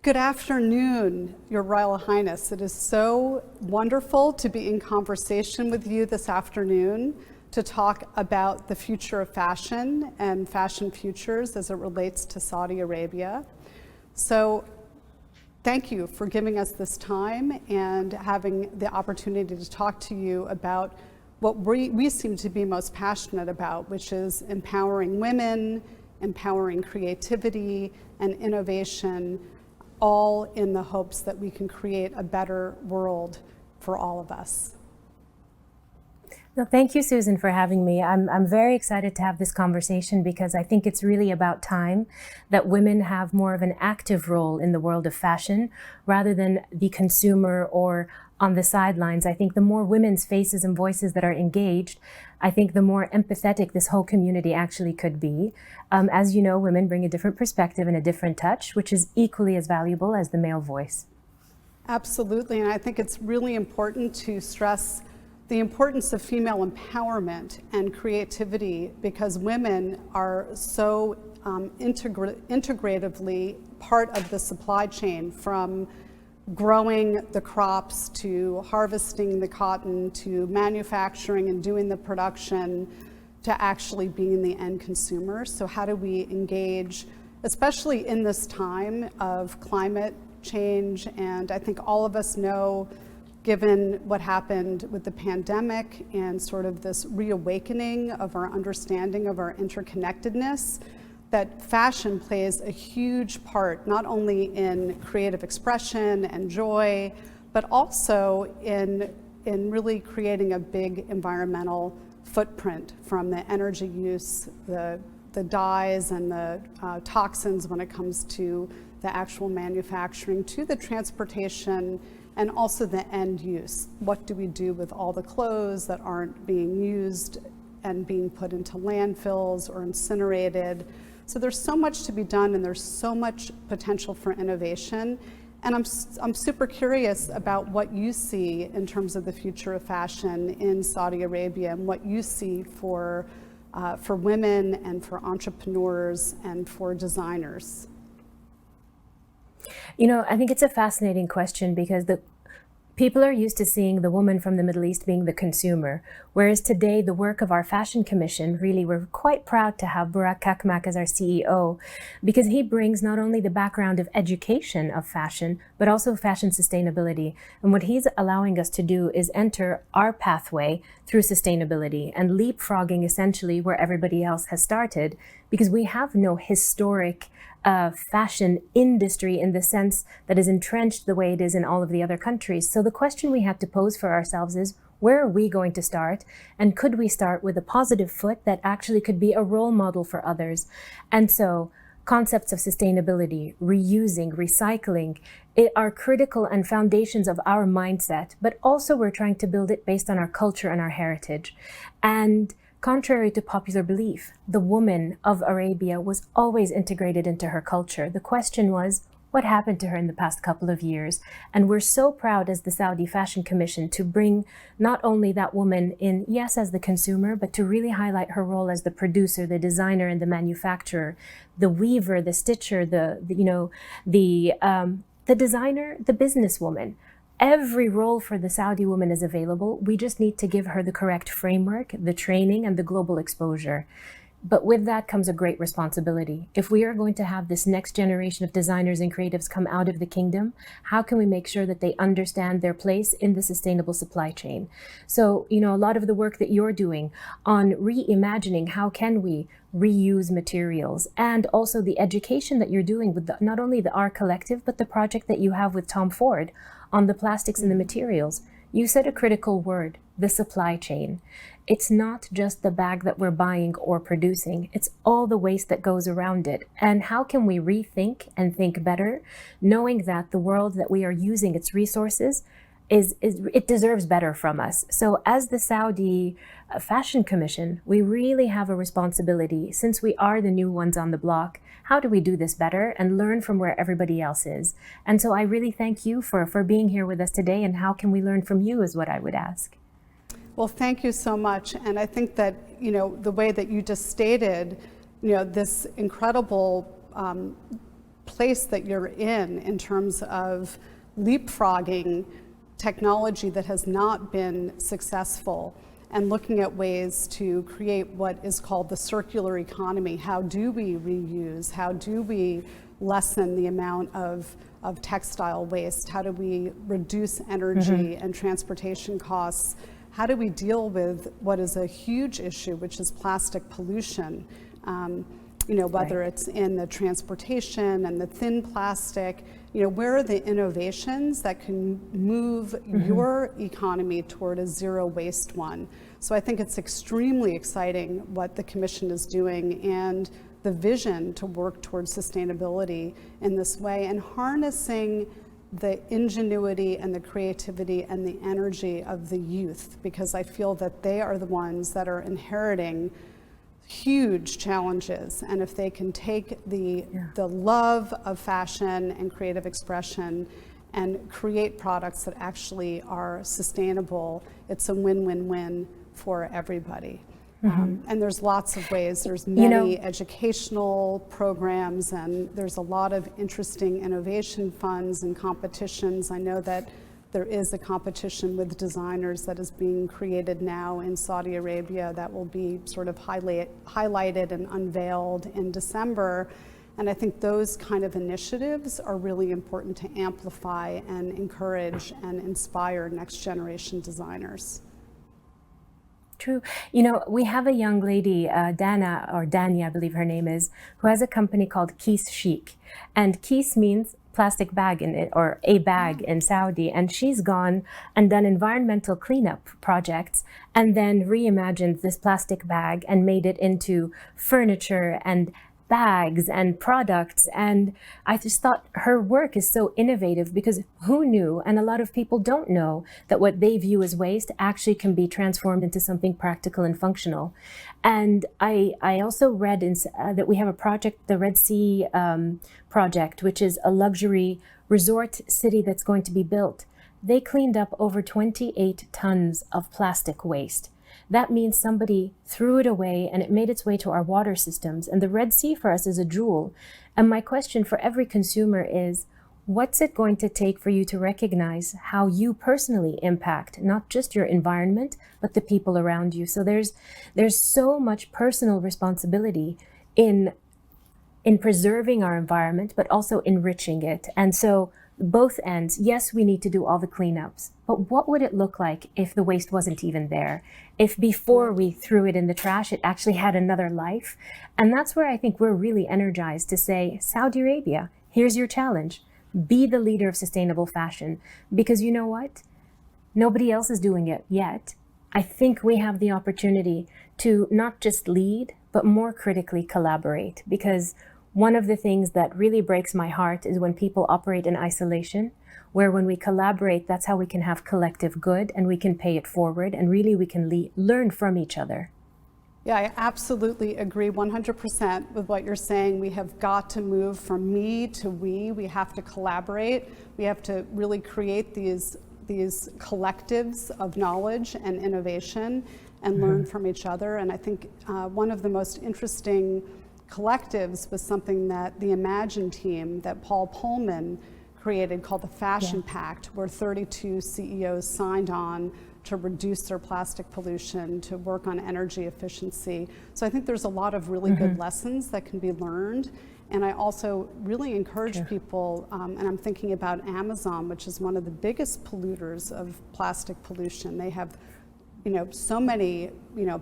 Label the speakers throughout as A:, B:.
A: Good afternoon, Your Royal Highness. It is so wonderful to be in conversation with you this afternoon to talk about the future of fashion and fashion futures as it relates to Saudi Arabia. So thank you for giving us this time and having the opportunity to talk to you about what we seem to be most passionate about, which is empowering women, empowering creativity and innovation, all in the hopes that we can create a better world for all of us.
B: No, thank you, Susan, for having me. I'm very excited to have this conversation because I think it's really about time that women have more of an active role in the world of fashion rather than the consumer or on the sidelines. I think the more women's faces and voices that are engaged, I think the more empathetic this whole community actually could be. As you know, women bring a different perspective and a different touch, which is equally as valuable as the male voice.
A: Absolutely, and I think it's really important to stress the importance of female empowerment and creativity because women are so integratively part of the supply chain, from growing the crops to harvesting the cotton to manufacturing and doing the production to actually being the end consumer. So how do we engage, especially in this time of climate change? And I think all of us know, given what happened with the pandemic and sort of this reawakening of our understanding of our interconnectedness, that fashion plays a huge part, not only in creative expression and joy, but also in really creating a big environmental footprint, from the energy use, the dyes and the toxins when it comes to the actual manufacturing, to the transportation, and also the end use. What do we do with all the clothes that aren't being used and being put into landfills or incinerated? So there's so much to be done, and there's so much potential for innovation. And I'm super curious about what you see in terms of the future of fashion in Saudi Arabia, and what you see for women and for entrepreneurs and for designers.
B: You know, I think it's a fascinating question because people are used to seeing the woman from the Middle East being the consumer, whereas today the work of our Fashion Commission, really we're quite proud to have Burak Kakmak as our CEO, because he brings not only the background of education of fashion, but also fashion sustainability. And what he's allowing us to do is enter our pathway through sustainability and leapfrogging essentially where everybody else has started, because we have no historic fashion industry in the sense that is entrenched the way it is in all of the other countries. So the question we have to pose for ourselves is, where are we going to start? And could we start with a positive foot that actually could be a role model for others? And so concepts of sustainability, reusing, recycling, are critical and foundations of our mindset, but also we're trying to build it based on our culture and our heritage. And contrary to popular belief, the woman of Arabia was always integrated into her culture. The question was, what happened to her in the past couple of years? And we're so proud as the Saudi Fashion Commission to bring not only that woman in, yes, as the consumer, but to really highlight her role as the producer, the designer, and the manufacturer, the weaver, the stitcher, the designer, the businesswoman. Every role for the Saudi woman is available. We just need to give her the correct framework, the training, and the global exposure. But with that comes a great responsibility. If we are going to have this next generation of designers and creatives come out of the kingdom, how can we make sure that they understand their place in the sustainable supply chain? So, you know, a lot of the work that you're doing on reimagining how can we reuse materials, and also the education that you're doing with not only the R Collective, but the project that you have with Tom Ford on the plastics and the materials. You said a critical word, the supply chain. It's not just the bag that we're buying or producing, it's all the waste that goes around it. And how can we rethink and think better, knowing that the world that we are using its resources it deserves better from us. So as the Saudi Fashion Commission, we really have a responsibility, since we are the new ones on the block. How do we do this better and learn from where everybody else is? And so I really thank you for being here with us today, and how can we learn from you is what I would ask.
A: Well, thank you so much. And I think that, you know, the way that you just stated, you know, this incredible place that you're in terms of leapfrogging technology that has not been successful and looking at ways to create what is called the circular economy. How do we reuse? How do we lessen the amount of textile waste? How do we reduce energy and transportation costs? How do we deal with what is a huge issue, which is plastic pollution? Whether it's in the transportation and the thin plastic, where are the innovations that can move your economy toward a zero waste one? So I think it's extremely exciting what the Commission is doing and the vision to work towards sustainability in this way and harnessing the ingenuity and the creativity and the energy of the youth, because I feel that they are the ones that are inheriting huge challenges, and if they can take the love of fashion and creative expression and create products that actually are sustainable, it's a win-win-win for everybody. And there's lots of ways. There's many educational programs, and there's a lot of interesting innovation funds and competitions. I know that there is a competition with designers that is being created now in Saudi Arabia that will be sort of highlighted and unveiled in December. And I think those kind of initiatives are really important to amplify and encourage and inspire next generation designers.
B: True. We have a young lady, Dana, or Dania, I believe her name is, who has a company called Kees Chic. And Kees means plastic bag in it, or a bag in Saudi. And she's gone and done environmental cleanup projects and then reimagined this plastic bag and made it into furniture and bags and products. And I just thought her work is so innovative, because who knew, and a lot of people don't know, that what they view as waste actually can be transformed into something practical and functional. And I also read that we have a project, the Red Sea project, which is a luxury resort city that's going to be built. They cleaned up over 28 tons of plastic waste. That means somebody threw it away and it made its way to our water systems. And the Red Sea for us is a jewel. And my question for every consumer is, what's it going to take for you to recognize how you personally impact not just your environment, but the people around you? So there's so much personal responsibility in preserving our environment, but also enriching it. And so both ends, yes, we need to do all the cleanups, but what would it look like if the waste wasn't even there? If before we threw it in the trash, it actually had another life? And that's where I think we're really energized to say, Saudi Arabia, here's your challenge. Be the leader of sustainable fashion. Because you know what? Nobody else is doing it yet. I think we have the opportunity to not just lead, but more critically collaborate. Because one of the things that really breaks my heart is when people operate in isolation, where when we collaborate, that's how we can have collective good and we can pay it forward, and really we can learn from each other.
A: Yeah, I absolutely agree 100% with what you're saying. We have got to move from me to we. We have to collaborate. We have to really create these collectives of knowledge and innovation and learn from each other. And I think one of the most interesting collectives was something that the Imagine team that Paul Pullman created called the Fashion Pact, where 32 CEOs signed on to reduce their plastic pollution, to work on energy efficiency. So I think there's a lot of really good lessons that can be learned. And I also really encourage people, and I'm thinking about Amazon, which is one of the biggest polluters of plastic pollution. They have so many,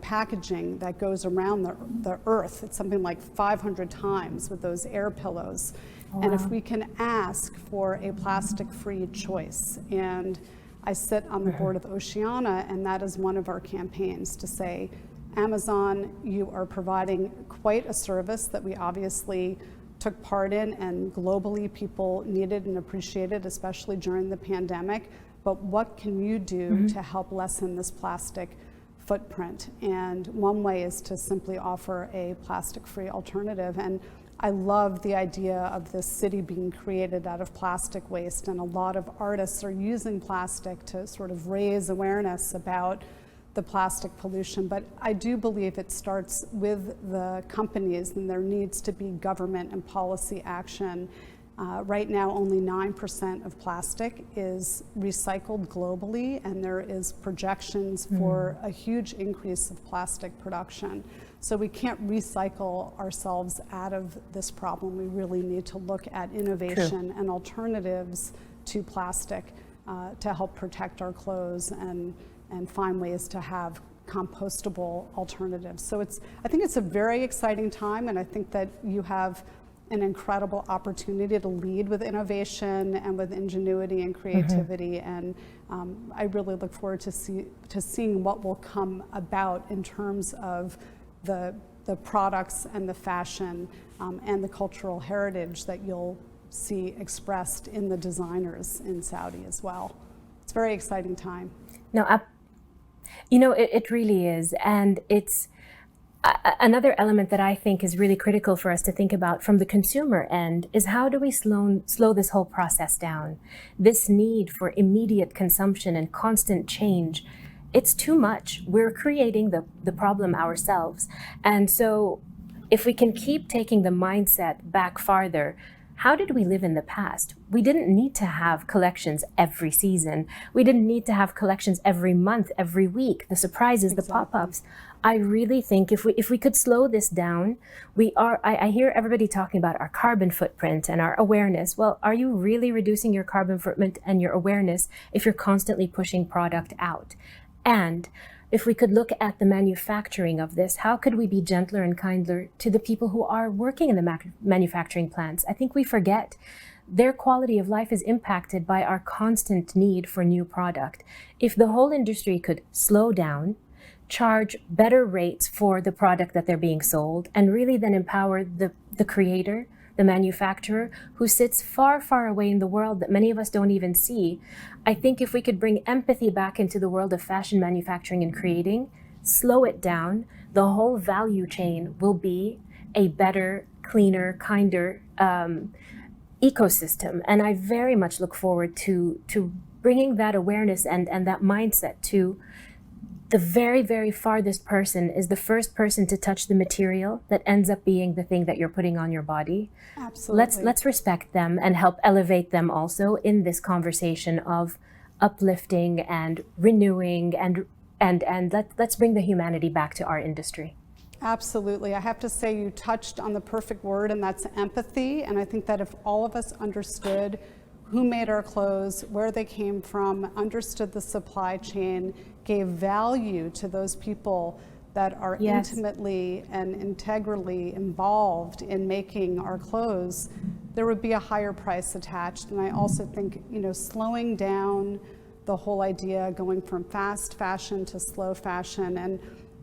A: packaging that goes around the earth. It's something like 500 times with those air pillows. Wow. And if we can ask for a plastic-free choice, and I sit on the board of Oceana, and that is one of our campaigns to say, Amazon, you are providing quite a service that we obviously took part in, and globally people needed and appreciated, especially during the pandemic. But what can you do to help lessen this plastic footprint? And one way is to simply offer a plastic-free alternative. And I love the idea of this city being created out of plastic waste. And a lot of artists are using plastic to sort of raise awareness about the plastic pollution. But I do believe it starts with the companies, and there needs to be government and policy action. Right now, only 9% of plastic is recycled globally, and there is projections for a huge increase of plastic production. So we can't recycle ourselves out of this problem. We really need to look at innovation and alternatives to plastic to help protect our clothes and find ways to have compostable alternatives. So I think it's a very exciting time, and I think that you have an incredible opportunity to lead with innovation and with ingenuity and creativity. And I really look forward to seeing what will come about in terms of the products and the fashion and the cultural heritage that you'll see expressed in the designers in Saudi as well. It's a very exciting time.
B: No, it really is. And it's another element that I think is really critical for us to think about from the consumer end is how do we slow this whole process down? This need for immediate consumption and constant change, it's too much. We're creating the problem ourselves. And so if we can keep taking the mindset back farther, how did we live in the past? We didn't need to have collections every season. We didn't need to have collections every month, every week, the surprises, the pop-ups. I really think if we could slow this down, I hear everybody talking about our carbon footprint and our awareness. Well, are you really reducing your carbon footprint and your awareness if you're constantly pushing product out? And if we could look at the manufacturing of this, how could we be gentler and kinder to the people who are working in the manufacturing plants? I think we forget their quality of life is impacted by our constant need for new product. If the whole industry could slow down, charge better rates for the product that they're being sold, and really then empower the creator, the manufacturer, who sits far, far away in the world that many of us don't even see. I think if we could bring empathy back into the world of fashion manufacturing and creating, slow it down, the whole value chain will be a better, cleaner, kinder ecosystem. And I very much look forward to bringing that awareness and that mindset to the very, very farthest person is the first person to touch the material that ends up being the thing that you're putting on your body.
A: Absolutely.
B: Let's respect them and help elevate them also in this conversation of uplifting and renewing and let's bring the humanity back to our industry.
A: Absolutely. I have to say you touched on the perfect word, and that's empathy. And I think that if all of us understood who made our clothes, where they came from, understood the supply chain, gave value to those people that are intimately and integrally involved in making our clothes, there would be a higher price attached. And I also think, slowing down the whole idea, going from fast fashion to slow fashion, and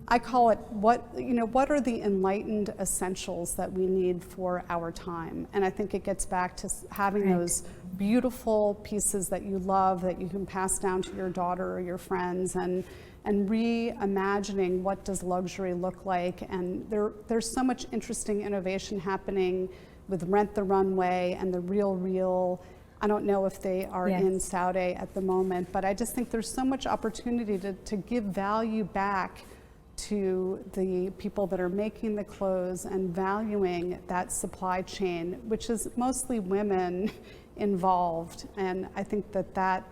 A: I call it what are the enlightened essentials that we need for our time? And I think it gets back to having those beautiful pieces that you love that you can pass down to your daughter or your friends, and reimagining what does luxury look like. And there's so much interesting innovation happening with Rent the Runway and the Real. I don't know if they are in Saudi at the moment, but I just think there's so much opportunity to give value back to the people that are making the clothes and valuing that supply chain, which is mostly women involved. And I think that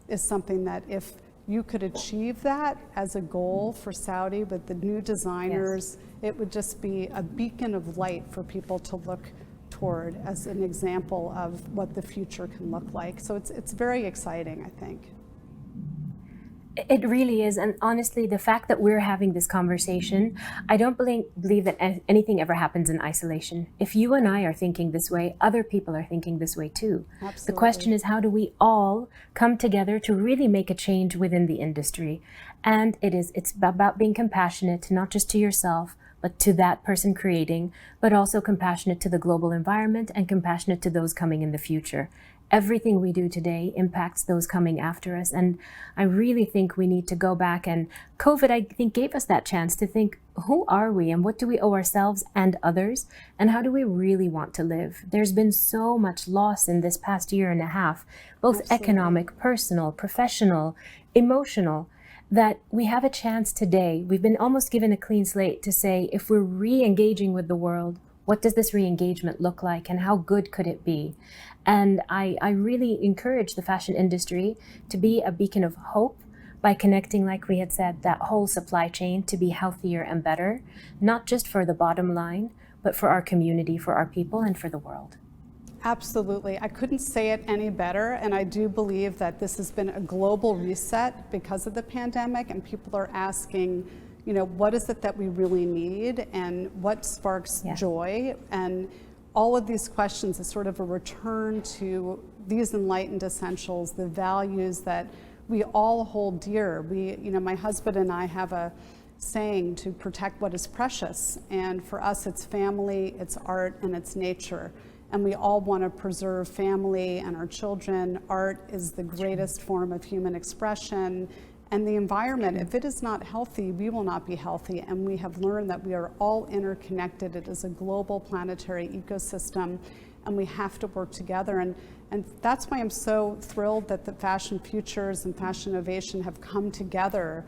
A: is something that if you could achieve that as a goal for Saudi with the new designers, it would just be a beacon of light for people to look toward as an example of what the future can look like. So it's very exciting, I think.
B: It really is. And honestly, the fact that we're having this conversation, I don't believe that anything ever happens in isolation. If you and I are thinking this way, other people are thinking this way too.
A: Absolutely.
B: The question is, how do we all come together to really make a change within the industry? And it's about being compassionate, not just to yourself, but to that person creating, but also compassionate to the global environment and compassionate to those coming in the future. Everything we do today impacts those coming after us. And I really think we need to go back, and COVID, I think, gave us that chance to think, who are we and what do we owe ourselves and others? And how do we really want to live? There's been so much loss in this past year and a half, both economic, personal, professional, emotional. that we have a chance today. We've been almost given a clean slate to say, if we're re-engaging with the world, what does this re-engagement look like and how good could it be? And I really encourage the fashion industry to be a beacon of hope by connecting, like we had said, that whole supply chain to be healthier and better, not just for the bottom line, but for our community, for our people, and for the world.
A: Absolutely. I couldn't say it any better. And I do believe that this has been a global reset because of the pandemic, and people are asking, you know, what is it that we really need and what sparks joy? And all of these questions is sort of a return to these enlightened essentials, the values that we all hold dear. You know, my husband and I have a saying to protect what is precious. And for us, it's family, it's art, and it's nature. And we all want to preserve family and our children. Art is the greatest form of human expression. And the environment, if it is not healthy, we will not be healthy. And we have learned that we are all interconnected. It is a global planetary ecosystem, and we have to work together. And that's why I'm so thrilled that the Fashion Futures and Fashion Innovation have come together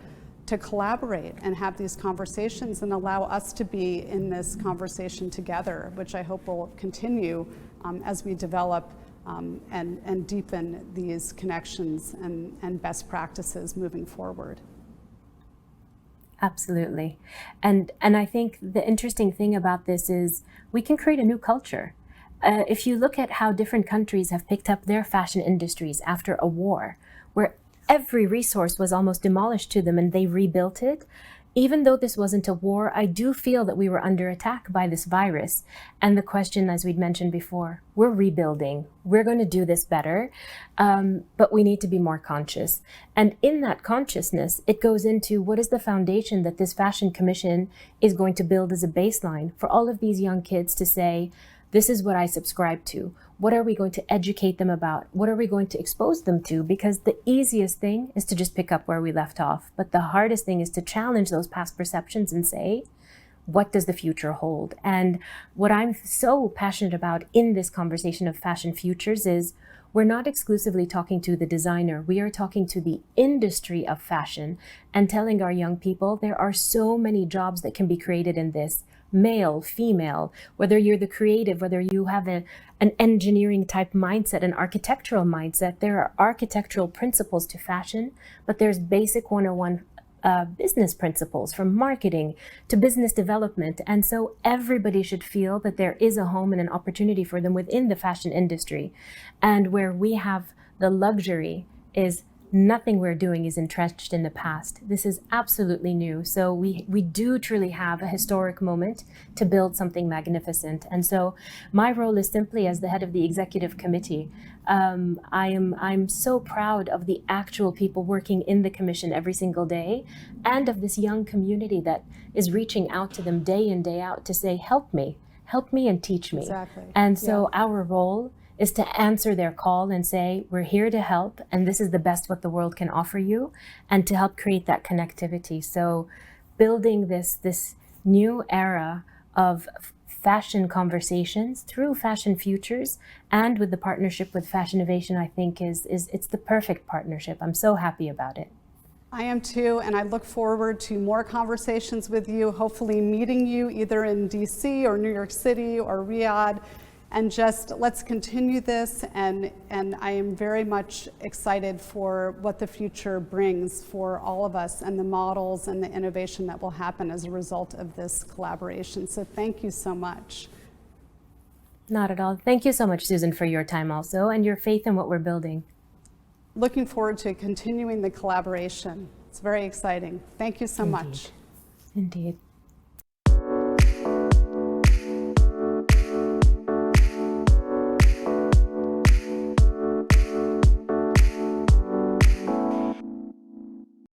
A: to collaborate and have these conversations and allow us to be in this conversation together, which I hope will continue as we develop and deepen these connections and best practices moving forward.
B: Absolutely. And I think the interesting thing about this is we can create a new culture. If you look at how different countries have picked up their fashion industries after a war, where every resource was almost demolished to them and they rebuilt it, even though this wasn't a war, I do feel that we were under attack by this virus. And the question, as we'd mentioned before, we're rebuilding. We're going to do this better, but we need to be more conscious. And in that consciousness, it goes into what is the foundation that this Fashion Commission is going to build as a baseline for all of these young kids to say, this is what I subscribe to. What are we going to educate them about? What are we going to expose them to? Because the easiest thing is to just pick up where we left off. But the hardest thing is to challenge those past perceptions and say, what does the future hold? And what I'm so passionate about in this conversation of fashion futures is we're not exclusively talking to the designer. We are talking to the industry of fashion and telling our young people there are so many jobs that can be created in this. Male, female, whether you're the creative, whether you have an engineering type mindset, an architectural mindset, there are architectural principles to fashion, but there's basic 101 business principles from marketing to business development. And so everybody should feel that there is a home and an opportunity for them within the fashion industry. And where we have the luxury is nothing we're doing is entrenched in the past. This is absolutely new. So we do truly have a historic moment to build something magnificent. And so my role is simply as the head of the executive committee. I'm so proud of the actual people working in the commission every single day and of this young community that is reaching out to them day in, day out to say, help me and teach me.
A: Exactly.
B: And so our role is to answer their call and say, we're here to help, and this is the best what the world can offer you, and to help create that connectivity. So building this new era of fashion conversations through Fashion Futures and with the partnership with Fashion Innovation, I think it's the perfect partnership. I'm so happy about it.
A: I am too, and I look forward to more conversations with you, hopefully meeting you either in DC or New York City or Riyadh. And just let's continue this, and I am very much excited for what the future brings for all of us and the models and the innovation that will happen as a result of this collaboration. So thank you so much.
B: Not at all. Thank you so much, Susan, for your time also and your faith in what we're building.
A: Looking forward to continuing the collaboration. It's very exciting. Thank you so much.
B: Indeed.